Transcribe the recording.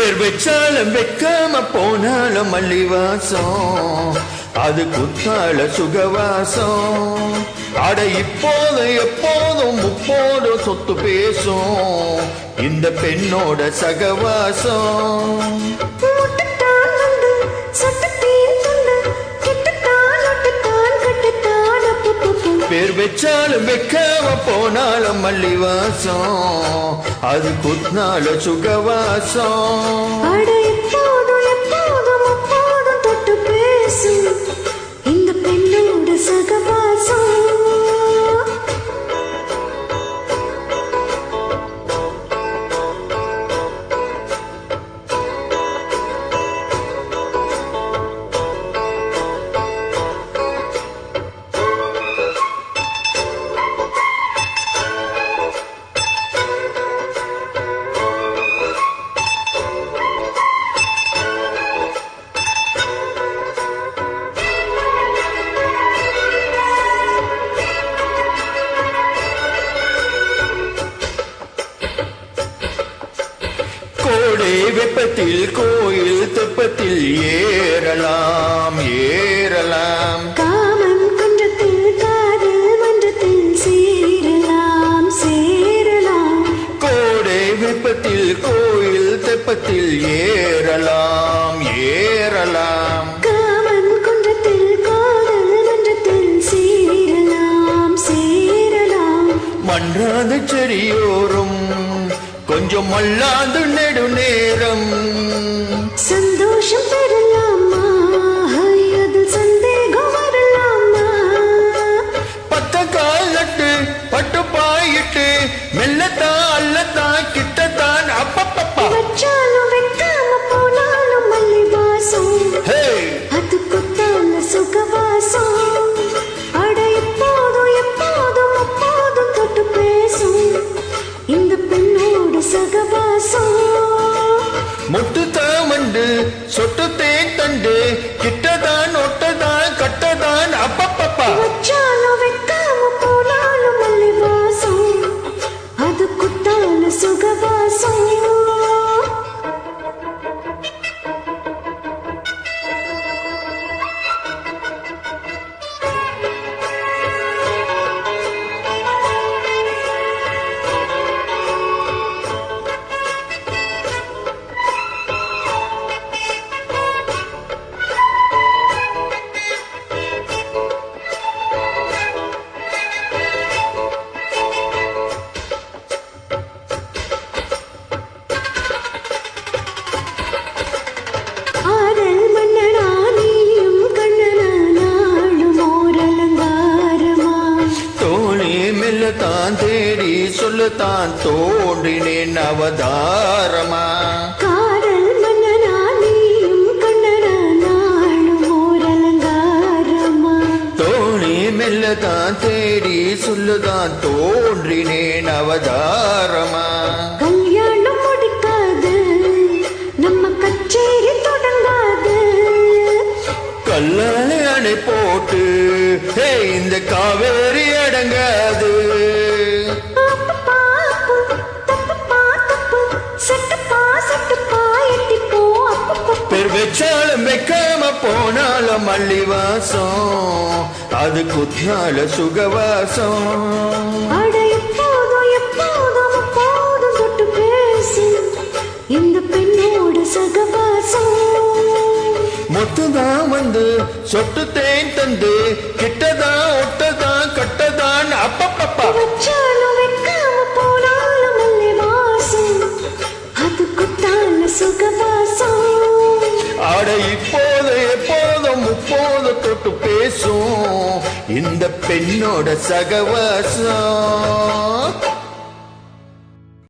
பேர் வச்சாலும் வைக்காம போனாலும் மல்லிவாசம் அது குத்தால சுகவாசம். அட இப்போதும் எப்போதும் முப்போதும் சொத்து பேசும் இந்த பெண்ணோட சகவாசம். பேர் வச்சாலும் வைக்காம போனாலும் மல்லிவாசம் அது குத்னால சுகவாசம். இந்த பெண்ணோட சகவாசம். கோடை வெப்பத்தில் கோயில் தெப்பத்தில் ஏறலாம் ஏறலாம். காமன் குன்றத்தில் காதல் மன்றத்தில் சேரலாம் சேரலாம். கோடை வெப்பத்தில் கோயில் தெப்பத்தில் ஏறலாம் ஏறலாம். காமன் குன்றத்தில் காதல் மன்றத்தில் சேரலாம் சேரலாம். மன்றாத செடியோரும் கொஞ்சம் மல்லாந்து நெடு நேரம் சந்தோஷம் பெறலாமா அது சந்தேகம் வரலாமா. பத்த கால் நட்டு பட்டு பாயிட்டு மெல்லத்தான் அல்லத்தான் கிட்டத்தான் அப்பப்பப்பா வச்சாலும் வைக்காம போனாலும் மல்லிவாசம் அது குத்தால சுகவாசம். அட இப்போதும் எப்போதும் அப்போதும் தொட்டு பேசும் இந்த பெண்ணோட சகவாசம். முட்டு தாமண்டு சொட்டு தேன் தண்டு கிட்டதான் ஒட்டதான் கட்டதான் அப்பப்பப்பா. வச்சாலும் வைக்காம போனாலும் மல்லிவாசம் அது குத்தால சுகவாசம். தான் தேடி சொல்லத்தான் தோன்றினேன் அவதாரமா. காதல் மன்னனா நீயும் கண்ணனா நாளும் ஓர் அலங்காரமா. தோணி மெல்லதான் தேடி சொல்லதான் தோன்றினேன் அவதாரமா. கல்யாணம் முடிக்காது நம்ம கச்சேரி தொடங்காது. கல்லாலை அணை போட்டு இந்த காவேரி அடங்காது. பேர் வச்சாலும் வைக்காம போனாலும் மல்லிவாசம் அது குத்னால சுகவாசம். அட எப்போதும் எப்போதும் அப்போதும் தொட்டு பேசு இந்த பெண்ணோட சகவாசம். மொத்ததான் வந்து சொட்டு தேன் தந்து கிட்டதான் ஒட்டதான் கட்டதான் அப்பப்பப்பா. வச்சாலும் வைக்காம போனாலும் மல்லிவாசம் அது குத்தால சுகவாசம். ஆட இப்போது எப்போதும் முப்போது தொட்டு பேசும் இந்த பெண்ணோட சகவாசம்.